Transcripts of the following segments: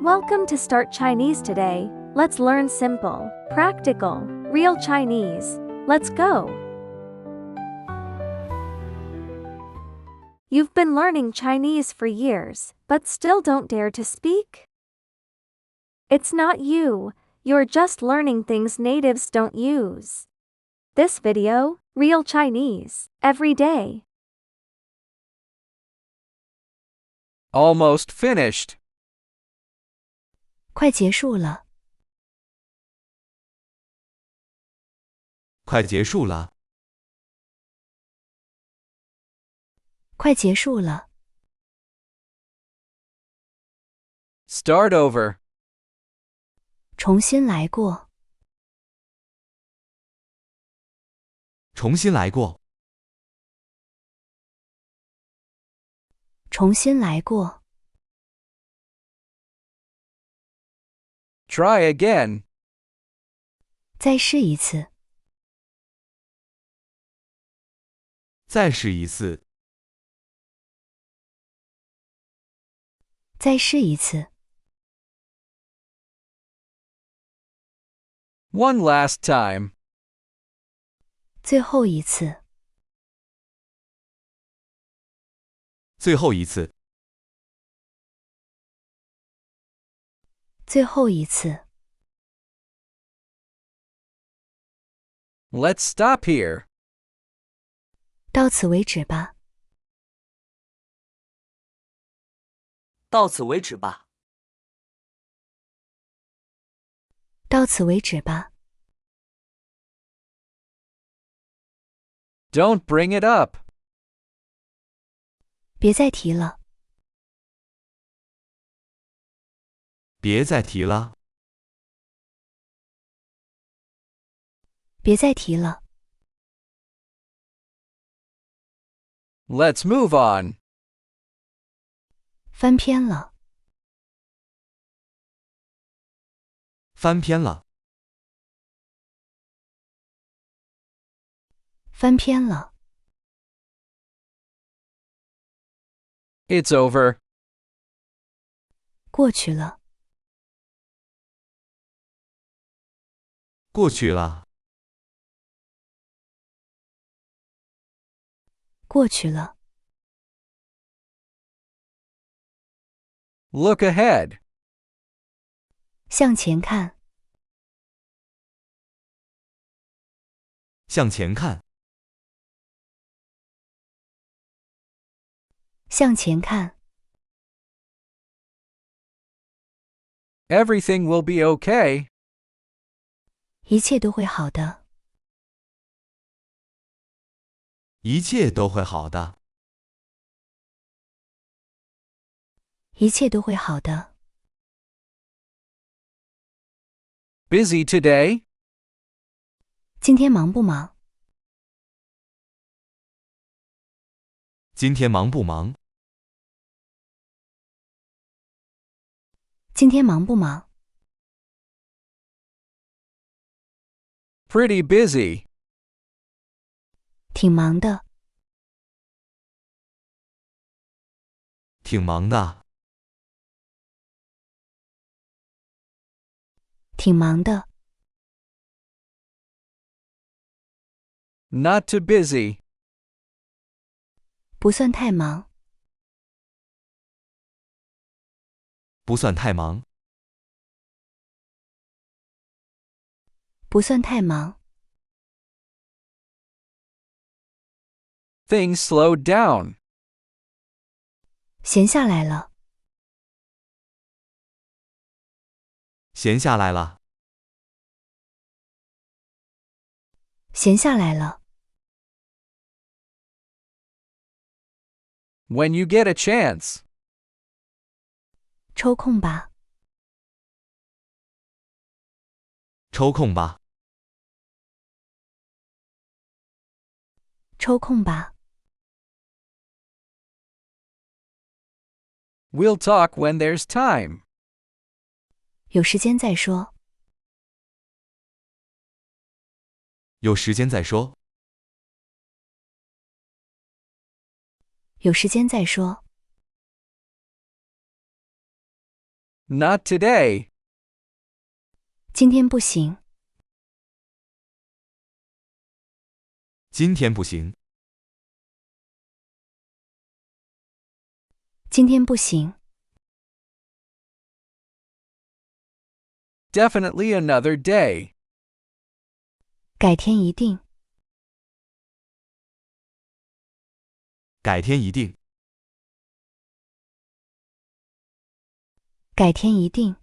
Welcome to Start Chinese today. Let's learn simple, practical, real Chinese. Let's go. You've been learning Chinese for years, but still don't dare to speak? It's not you. You're just learning things natives don't use. This video, Real Chinese, every day. Almost finished. 快结束了，快结束了，快结束了， Start over. 重新来过，重新来过，重新来过， Try again. 再试一次，再试一次，再试一次， One last time. 最后一次，最后一次，最后一次， Let's stop here. 到此为止吧，到此为止吧，到此为止吧， Don't bring it up. 别再提了，别再提了，别再提了， Let's move on. 翻篇了，翻篇了，翻篇了， It's over. 过去了，过去了，过去了， Look ahead. 向前看，向前看，向前看， Everything will be okay. 一切都会好的，一切都会好的，一切都会好的， Busy today? 今天忙不忙？今天忙不忙？今天忙不忙？ Pretty busy. 挺忙的，挺忙的，挺忙的， Not too busy. 不算太忙，不算太忙，不算太忙， Things slowed down. 闲下来了，闲下来了，闲下来了， When you get a chance. 抽空吧，抽空吧，抽空吧， We'll talk when there's time. 有时间再说，有时间再说，有时间再说， Not today. 今天不行。今天不行。今天不行。Definitely another day. 改天一定。改天一定。改天一定。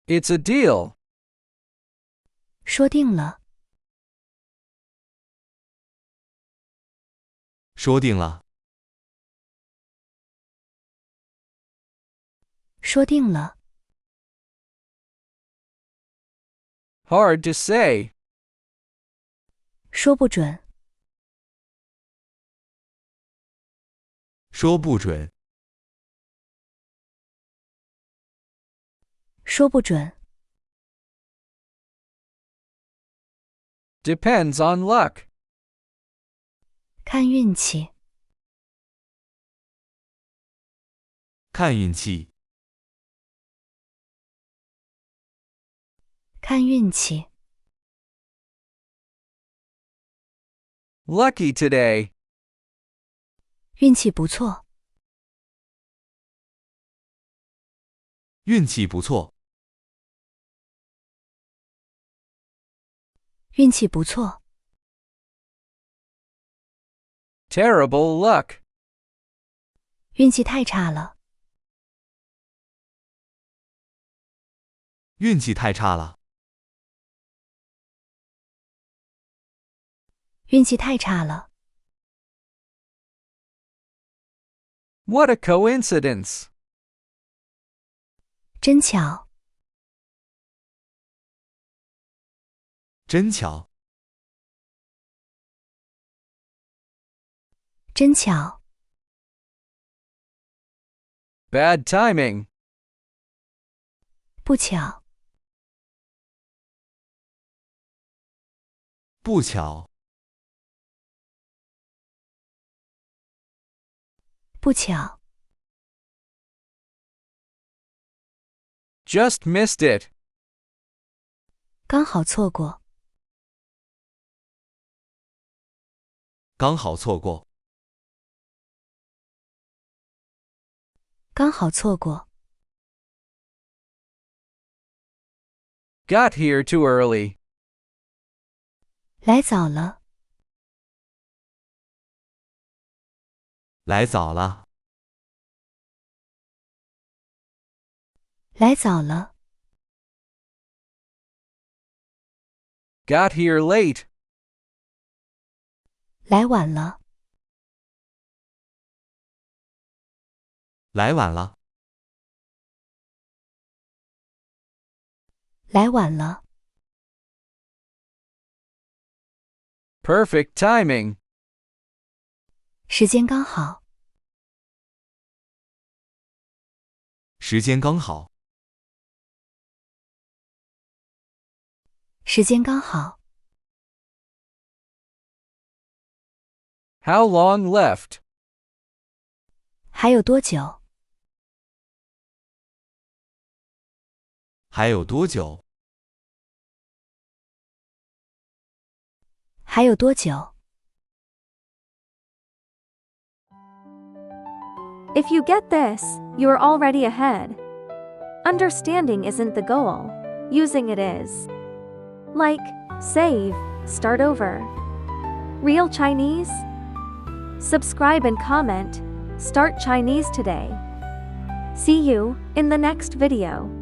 It's a deal. 说定了。说定了。说定了。Hard to say. 说不准。说不准。说不准。Depends on luck. 看运气。看运气。看运气。Lucky today. 运气不错。运气不错。运气不错。Terrible luck. 运气太差了。运气太差了。运气太差了。What a coincidence. 真巧。真巧。真巧。Bad timing. 不巧。不巧。不巧。Just missed it. 刚好错过。刚好错过。刚好错过。Got here too early. 来早了。来早了。来早了。Got here late. 来晚了。来晚了。来晚了。Perfect timing. 时间刚好。时间刚好。时间刚好。How long left? 还有多久？还有多久？还有多久？ If you get this, you're already ahead. Understanding isn't the goal, using it is. Like, save, start over. Real Chinese? Subscribe and comment. Start Chinese today. See you in the next video.